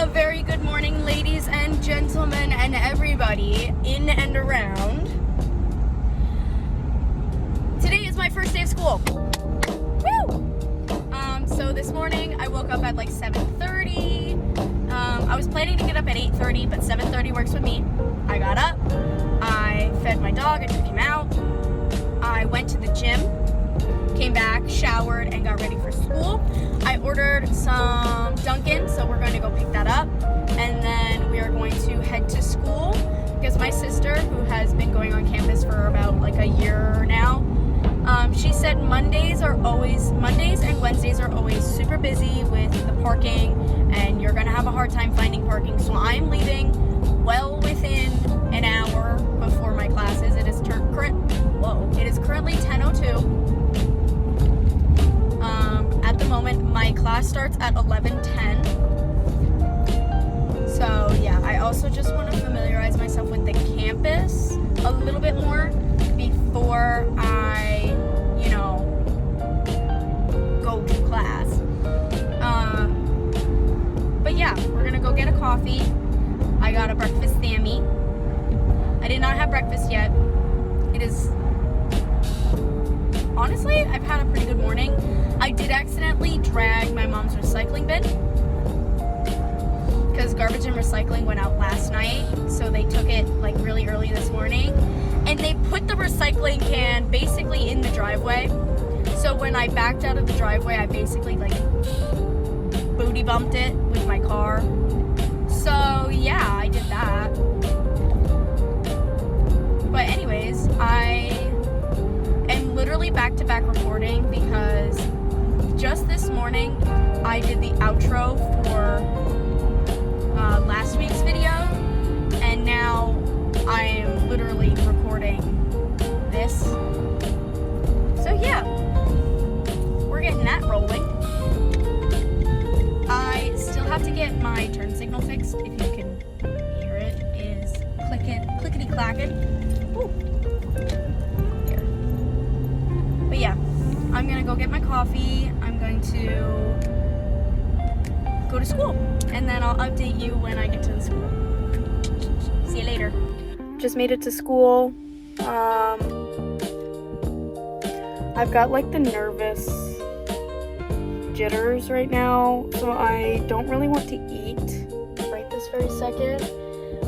A very good morning, ladies and gentlemen, and everybody in and around. Today is my first day of school. Woo! So this morning I woke up at like 7:30. I was planning to get up at 8:30, but 7:30 works with me. I got up, I fed my dog, I took him out, I went to the gym, came back, showered, and got ready for school. I ordered some Dunkin', so we're going to go pick that up, and then we are going to head to school because my sister, who has been going on campus for about like a year now, she said Mondays and Wednesdays are always super busy with the parking, and you're going to have a hard time finding parking, so I'm leaving well within an hour before my classes. It is currently 10:02. At the moment, my class starts at 11:10. So yeah, I also just want to familiarize myself with the campus a little bit more before I, go to class. But yeah, we're gonna go get a coffee. I got a breakfast Sammy. I did not have breakfast yet. It is, honestly, I've had a pretty good morning. I did accidentally drag my mom's recycling bin because garbage and recycling went out last night, so they took it like really early this morning, and they put the recycling can basically in the driveway. So when I backed out of the driveway, I basically like booty bumped it with my car. So yeah, I did that. But anyways, I am literally back-to-back recording because just this morning I did the outro for last week's video, and now I am literally recording this. So yeah, we're getting that rolling. I still have to get my turn signal fixed. If you can hear it, is clickety-clacking. Here. But yeah, I'm gonna go get my coffee. I'm going to go to school, and then I'll update you when I get to the school. See you later. Just made it to school. I've got like the nervous jitters right now, so I don't really want to eat right this very second.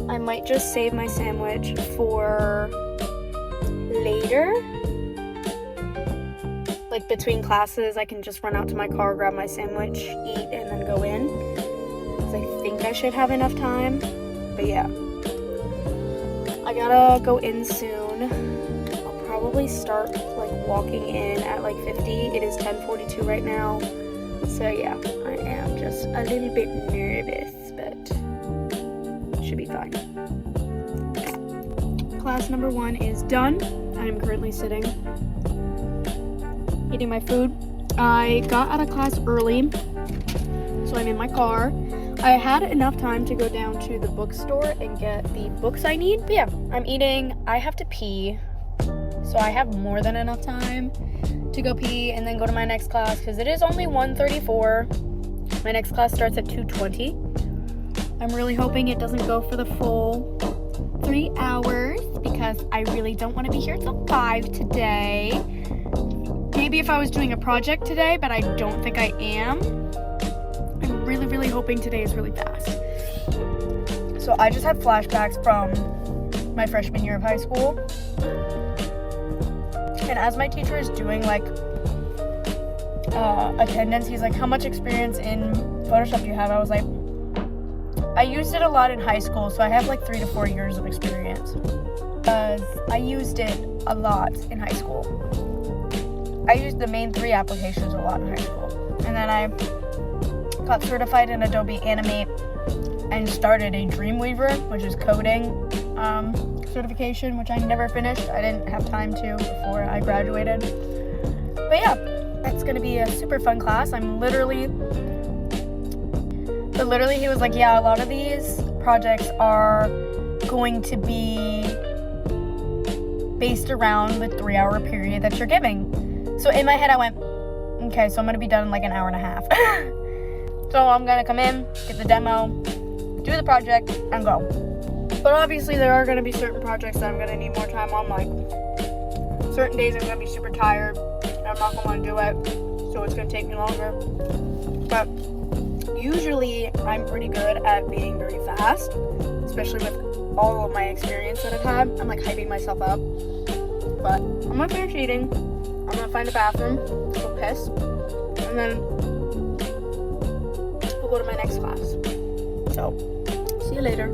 I might just save my sandwich for later. Like between classes, I can just run out to my car, grab my sandwich, eat, and then go in. Because I think I should have enough time. But yeah. I gotta go in soon. I'll probably start like walking in at like 50. It is 10:42 right now. So yeah, I am just a little bit nervous, but should be fine. Class number 1 is done. I'm currently sitting, eating my food. I got out of class early, so I'm in my car. I had enough time to go down to the bookstore and get the books I need. But yeah, I'm eating. I have to pee, so I have more than enough time to go pee and then go to my next class because it is only 1:34. My next class starts at 2:20. I'm really hoping it doesn't go for the full 3 hours because I really don't want to be here till 5 today. Maybe if I was doing a project today, but I don't think I am. I'm really, really hoping today is really fast. So I just have flashbacks from my freshman year of high school. And as my teacher is doing like attendance, he's like, how much experience in Photoshop do you have? I was like, I used it a lot in high school, so I have like 3 to 4 years of experience. I used it a lot in high school. I used the main 3 applications a lot in high school. And then I got certified in Adobe Animate and started a Dreamweaver, which is coding certification, which I never finished. I didn't have time to before I graduated. But yeah, it's going to be a super fun class. He was like, yeah, a lot of these projects are going to be based around the 3-hour period that you're giving. So in my head, I went, okay, so I'm going to be done in like an hour and a half. So I'm going to come in, get the demo, do the project, and go. But obviously there are going to be certain projects that I'm going to need more time on, like certain days I'm going to be super tired and I'm not going to want to do it, so it's going to take me longer. But usually I'm pretty good at being very fast, especially with all of my experience that I've had. I'm like hyping myself up. But I'm going to finish eating. I'm going to find a bathroom, go piss, and then we'll go to my next class. So, see you later.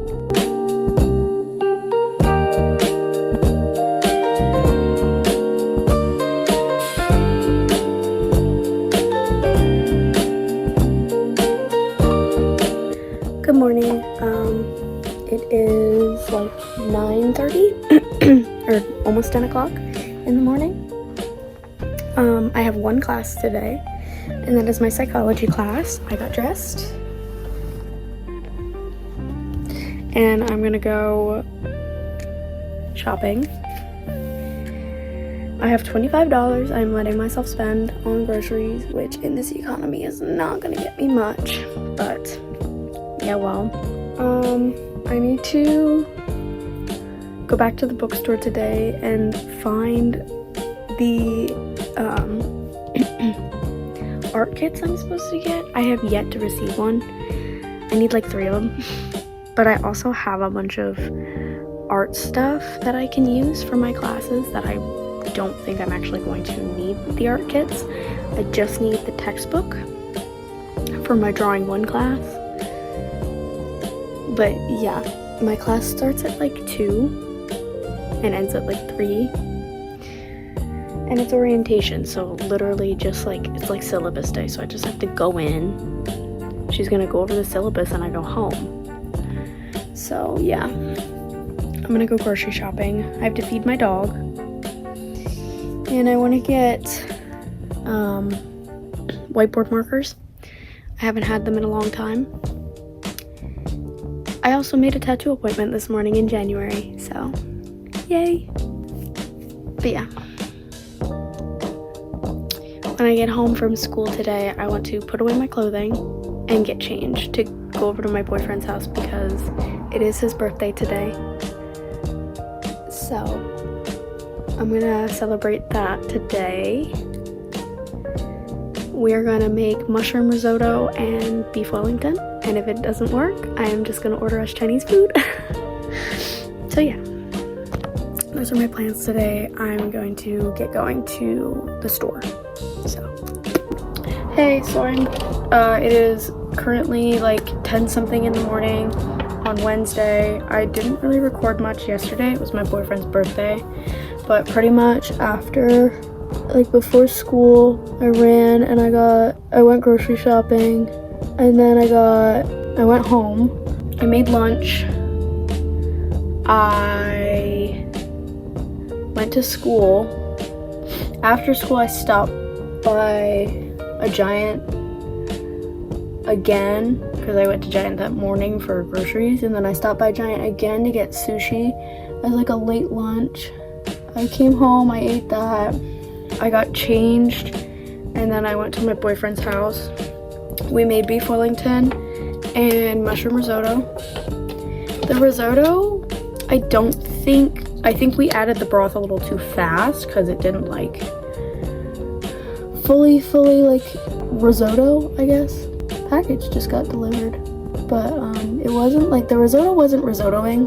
Good morning. It is like 9:30 or almost 10 o'clock in the morning. I have one class today, and that is my psychology class. I got dressed, and I'm gonna go shopping. I have $25 I'm letting myself spend on groceries, which in this economy is not gonna get me much, but yeah, well. I need to go back to the bookstore today and find the art kits I'm supposed to get. I have yet to receive one. I need like 3 of them. But I also have a bunch of art stuff that I can use for my classes that I don't think I'm actually going to need the art kits. I just need the textbook for my drawing 1 class. But yeah, my class starts at like 2 and ends at like 3. And it's orientation, so literally just like, it's like syllabus day, so I just have to go in. She's gonna go over the syllabus and I go home. So yeah, I'm gonna go grocery shopping. I have to feed my dog. And I wanna get whiteboard markers. I haven't had them in a long time. I also made a tattoo appointment this morning in January, so yay. But yeah. When I get home from school today, I want to put away my clothing and get changed to go over to my boyfriend's house because it is his birthday today. So I'm gonna celebrate that today. We're gonna make mushroom risotto and beef Wellington, and if it doesn't work, I am just gonna order us Chinese food. So yeah, those are my plans today. I'm going to get going to the store. So, hey, so it is currently like 10 something in the morning on Wednesday. I didn't really record much yesterday. It was my boyfriend's birthday, but pretty much after, like before school, I ran and I went grocery shopping, and then I went home. I made lunch. I went to school. After school, I stopped by a Giant again because I went to Giant that morning for groceries, and then I stopped by Giant again to get sushi as like a late lunch. I came home, I ate that, I got changed, and then I went to my boyfriend's house. We made beef Wellington and mushroom risotto. The risotto, I think we added the broth a little too fast because it didn't like fully like risotto, I guess. Package just got delivered, but it wasn't like, the risotto wasn't risottoing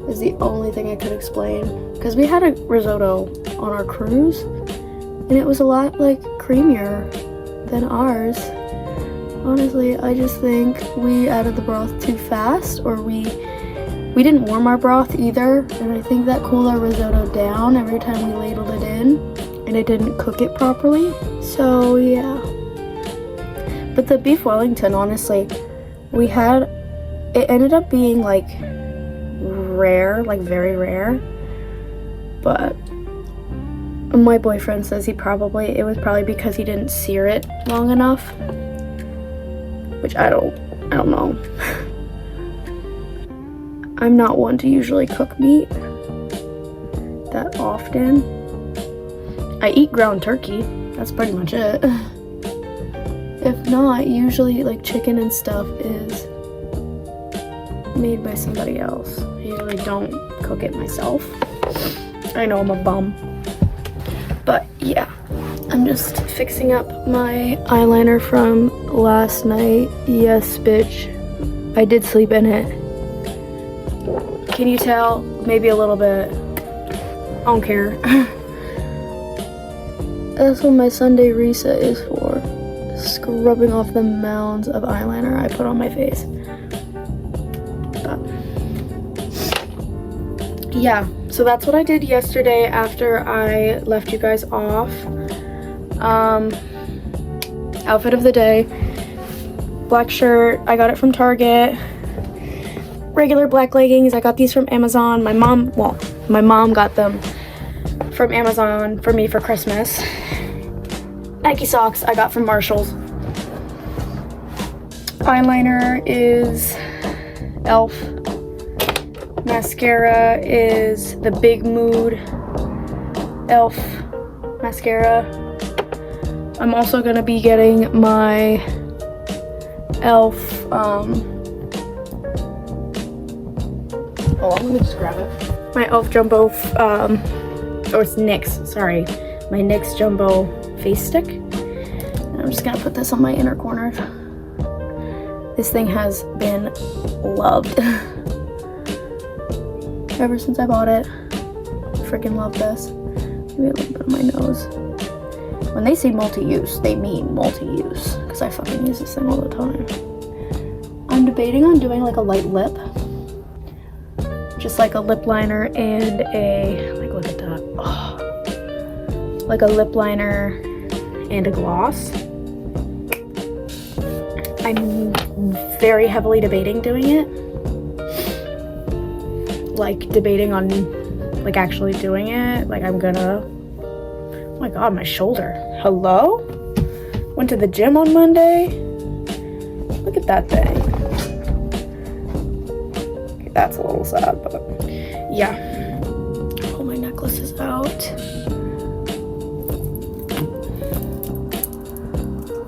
is the only thing I could explain, because we had a risotto on our cruise and it was a lot like creamier than ours. Honestly, I just think we added the broth too fast, or we didn't warm our broth either, and I think that cooled our risotto down every time we ladled it in, and it didn't cook it properly. So yeah. But the beef Wellington, honestly, it ended up being like rare, like very rare, but my boyfriend says it was probably because he didn't sear it long enough, which I don't know. I'm not one to usually cook meat that often. I eat ground turkey, that's pretty much it. If not, usually like chicken and stuff is made by somebody else. I usually don't cook it myself. I know I'm a bum. But yeah, I'm just fixing up my eyeliner from last night. Yes, bitch. I did sleep in it. Can you tell? Maybe a little bit. I don't care. That's what my Sunday reset is for. Scrubbing off the mounds of eyeliner I put on my face. But yeah, so that's what I did yesterday after I left you guys off. Outfit of the day. Black shirt, I got it from Target. Regular black leggings, I got these from Amazon. My mom got them from Amazon for me for Christmas. Nike socks I got from Marshall's. Eyeliner is e.l.f. Mascara is the Big Mood e.l.f. mascara. I'm also gonna be getting my e.l.f. Hold on, let me just grab it. My e.l.f. Jumbo, or it's NYX, sorry. My NYX Jumbo face stick. And I'm just gonna put this on my inner corner. This thing has been loved ever since I bought it. Freaking love this. Maybe a little bit of my nose. When they say multi-use, they mean multi-use, because I fucking use this thing all the time. I'm debating on doing like a light lip. Just like a lip liner and a, like, look at that. Oh. Like a lip liner and a gloss. I'm very heavily debating doing it. Like debating on like actually doing it. Like I'm gonna, oh my god, my shoulder. Hello? Went to the gym on Monday. Look at that thing. Okay, that's a little sad, but yeah. Pull my necklaces out.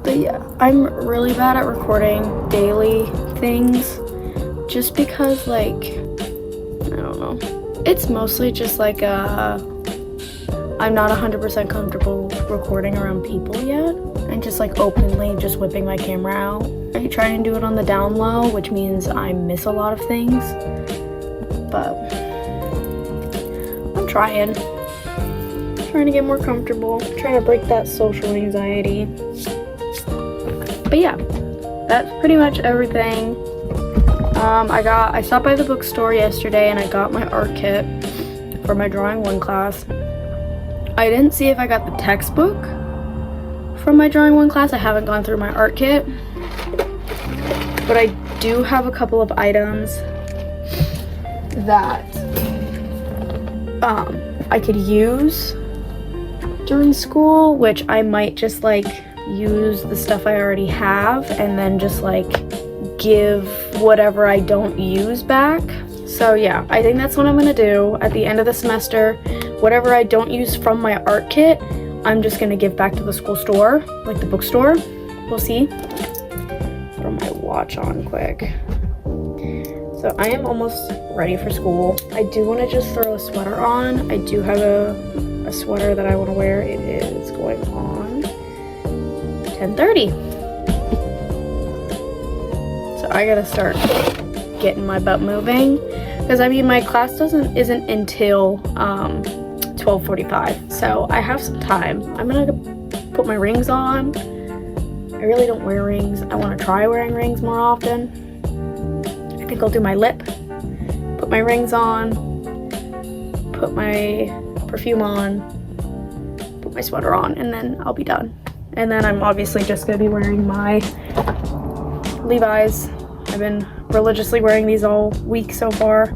But yeah, I'm really bad at recording daily things just because, like, I don't know. It's mostly just like I'm not 100% comfortable recording around people yet. And just like openly just whipping my camera out. I try and do it on the down low, which means I miss a lot of things. But I'm trying to get more comfortable, trying to break that social anxiety. But yeah, that's pretty much everything. I stopped by the bookstore yesterday and I got my art kit for my drawing 1 class. I didn't see if I got the textbook from my drawing 1 class. I haven't gone through my art kit, but I do have a couple of items that I could use during school, which I might just like use the stuff I already have and then just like give whatever I don't use back. So yeah, I think that's what I'm gonna do at the end of the semester. Whatever I don't use from my art kit, I'm just gonna give back to the school store, like the bookstore. We'll see. Throw my watch on quick. So I am almost ready for school. I do want to just throw a sweater on. I do have a sweater that I want to wear. It is going on 10:30. So I gotta start getting my butt moving, because I mean my class isn't until 12:45, so I have some time. I'm gonna put my rings on. I really don't wear rings. I want to try wearing rings more often. I think I'll do my lip, put my rings on, put my perfume on, put my sweater on, and then I'll be done. And then I'm obviously just gonna be wearing my Levi's. I've been religiously wearing these all week so far,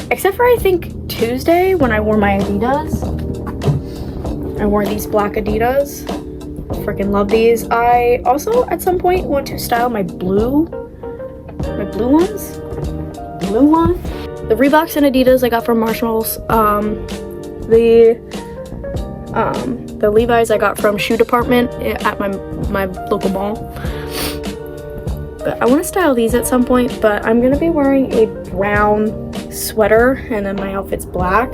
except for I think Tuesday when I wore my Adidas. I wore these black Adidas. Freaking love these. I also at some point want to style my blue ones. The Reeboks and Adidas I got from Marshall's. The Levi's I got from Shoe Department at my local mall. good. I want to style these at some point, but I'm gonna be wearing a brown sweater and then my outfit's black.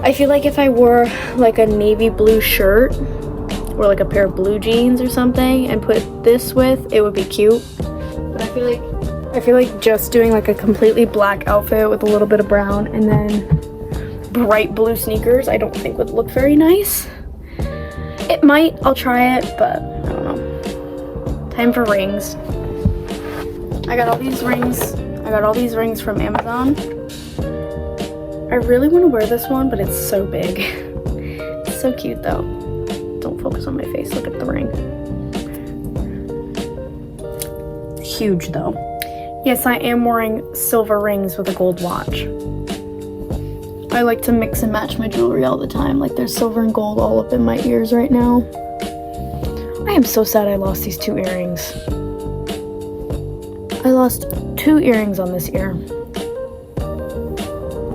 I feel like if I wore like a navy blue shirt or like a pair of blue jeans or something and put this with, it would be cute. But I feel like just doing like a completely black outfit with a little bit of brown and then bright blue sneakers, I don't think would look very nice. It might, I'll try it, but I don't know. Time for rings. I got all these rings from Amazon. I really want to wear this one, but it's so big. It's so cute though. Don't focus on my face, look at the ring. Huge though. Yes, I am wearing silver rings with a gold watch. I like to mix and match my jewelry all the time. Like there's silver and gold all up in my ears right now. I am so sad I lost these 2 earrings. I lost 2 earrings on this ear.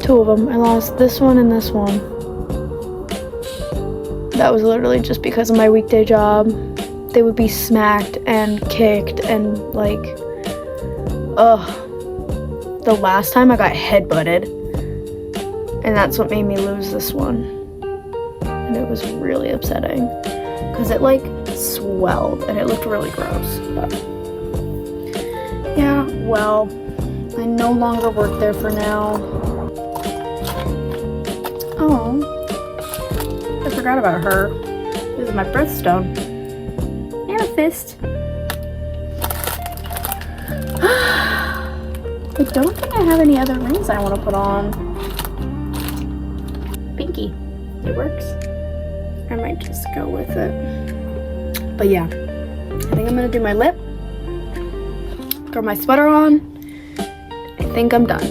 2 of them. I lost this one and this one. That was literally just because of my weekday job. They would be smacked and kicked and like, the last time I got headbutted, and that's what made me lose this one. And it was really upsetting because it like swelled and it looked really gross. But yeah, well, I no longer work there for now. Oh, I forgot about her. This is my birthstone. Amethyst. I don't think I have any other rings I want to put on. Pinky. It works. I might just go with it. But yeah, I think I'm gonna do my lip. Throw my sweater on. I think I'm done.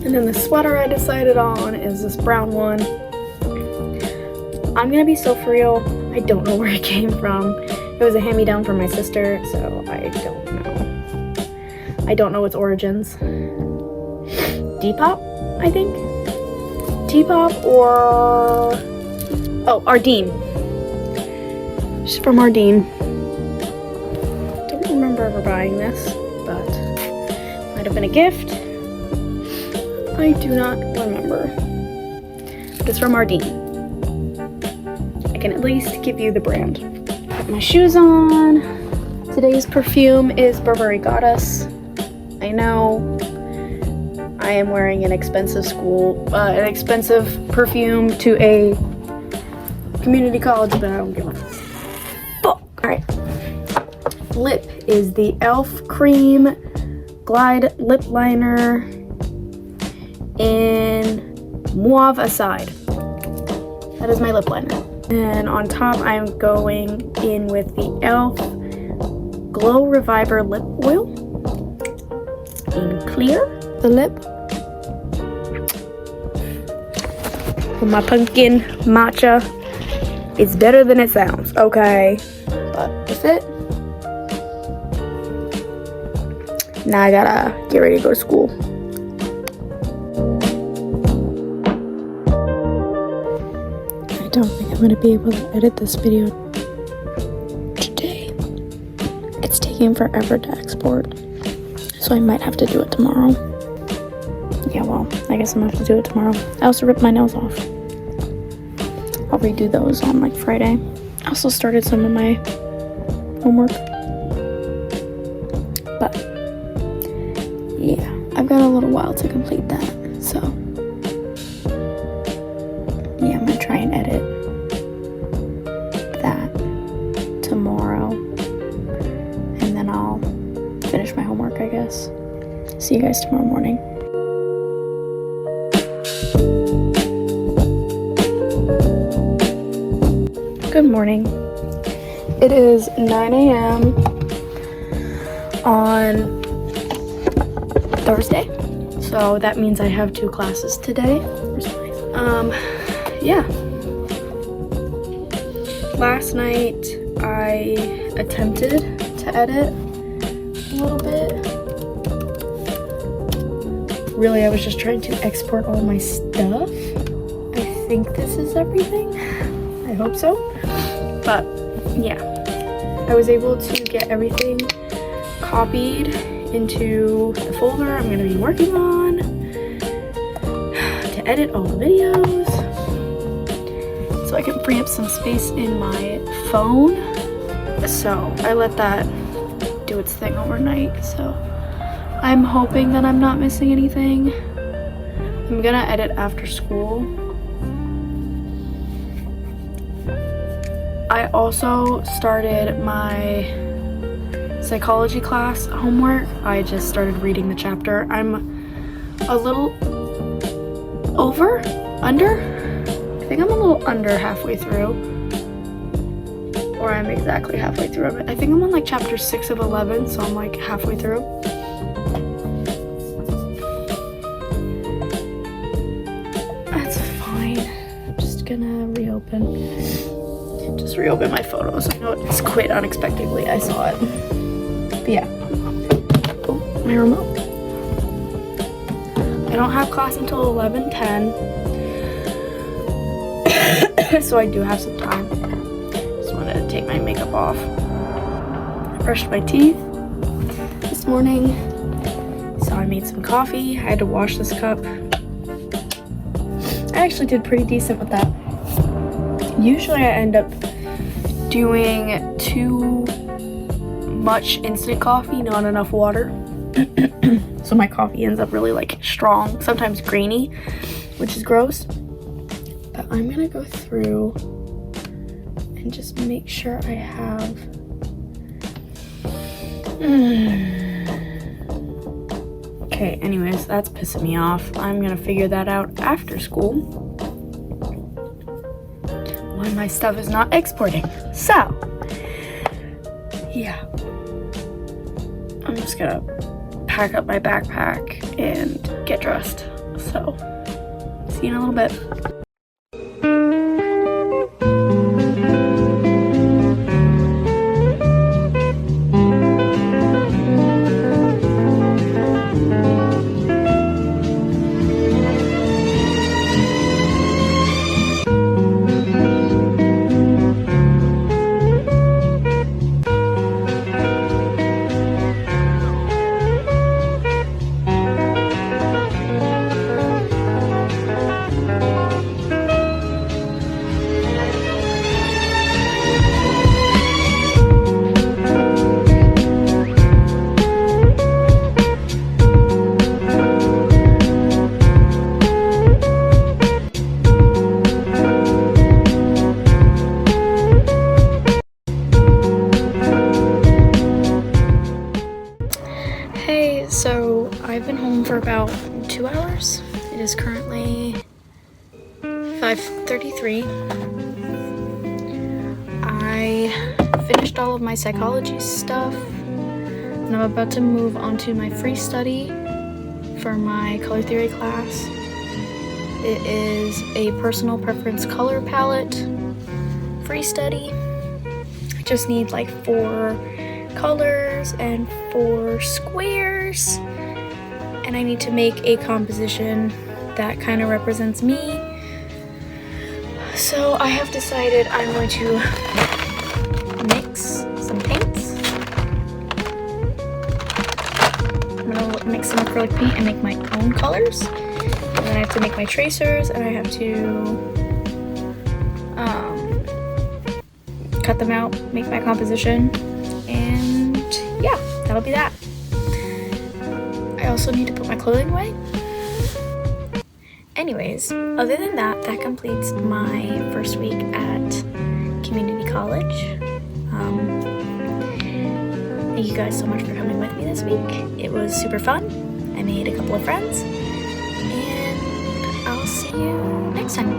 And then the sweater I decided on is this brown one. I'm gonna be so for real, I don't know where it came from. It was a hand-me-down from my sister, so I don't know. I don't know its origins. Depop, I think? Depop or... oh, Ardeen. She's from Ardeen. Don't remember ever buying this, but might have been a gift. I do not remember. It's from Ardeen. I can at least give you the brand. Put my shoes on. Today's perfume is Burberry Goddess. I know I am wearing an expensive perfume to a community college, but I don't give a fuck. Alright. Lip is the e.l.f. Cream Glide Lip Liner in Mauve Aside. That is my lip liner. And on top, I'm going in with the e.l.f. Glow Reviver Lip Oil in clear. The lip. With my pumpkin matcha. It's better than it sounds, okay? But that's it. Now I gotta get ready to go to school. I don't think I'm gonna be able to edit this video today. It's taking forever to export, so I might have to do it tomorrow. Yeah, well, I guess I'm gonna have to do it tomorrow. I also ripped my nails off. I'll redo those on like Friday. I also started some of my homework. But yeah, I've got a little while to complete that, so yeah, I'm gonna try and edit that tomorrow, and then I'll finish my homework, I guess. See you guys tomorrow morning. Good morning. It is 9 a.m. on Thursday, so that means I have 2 classes today. Yeah. Last night I attempted to edit a little bit. Really, I was just trying to export all my stuff. I think this is everything. I hope so. But yeah, I was able to get everything copied into the folder I'm going to be working on to edit all the videos so I can free up some space in my phone. So I let that do its thing overnight, so I'm hoping that I'm not missing anything. I'm gonna edit after school. I also started my psychology class homework. I just started reading the chapter. I'm a little under? I think I'm a little under halfway through. Or I'm exactly halfway through of it. I think I'm on like chapter 6 of 11, so I'm like halfway through. That's fine. I'm just gonna reopen my photos. I know it's quit unexpectedly. I saw it. But yeah. Oh, my remote. I don't have class until 11:10. So I do have some time. Just wanted to take my makeup off. I brushed my teeth this morning. So I made some coffee. I had to wash this cup. I actually did pretty decent with that. Usually I end up doing too much instant coffee, not enough water. So my coffee ends up really like strong, sometimes grainy, which is gross. But I'm gonna go through and just make sure I have Okay, anyways, that's pissing me off. I'm gonna figure that out after school when my stuff is not exporting. So, yeah. I'm just gonna pack up my backpack and get dressed. So, see you in a little bit. So I've been home for about 2 hours. It is currently 5:33. I finished all of my psychology stuff and I'm about to move on to my free study for my color theory class. It is a personal preference color palette free study. I just need like 4 colors and 4 squares, and I need to make a composition that kind of represents me. So I have decided I'm going to mix some paints. I'm gonna mix some acrylic paint and make my own colors, and then I have to make my tracers, and I have to cut them out, make my composition, and yeah, that'll be that. I also need to put my clothing away. Anyways, other than that, that completes my first week at community college. Thank you guys so much for coming with me this week. It was super fun. I made a couple of friends, and I'll see you next time.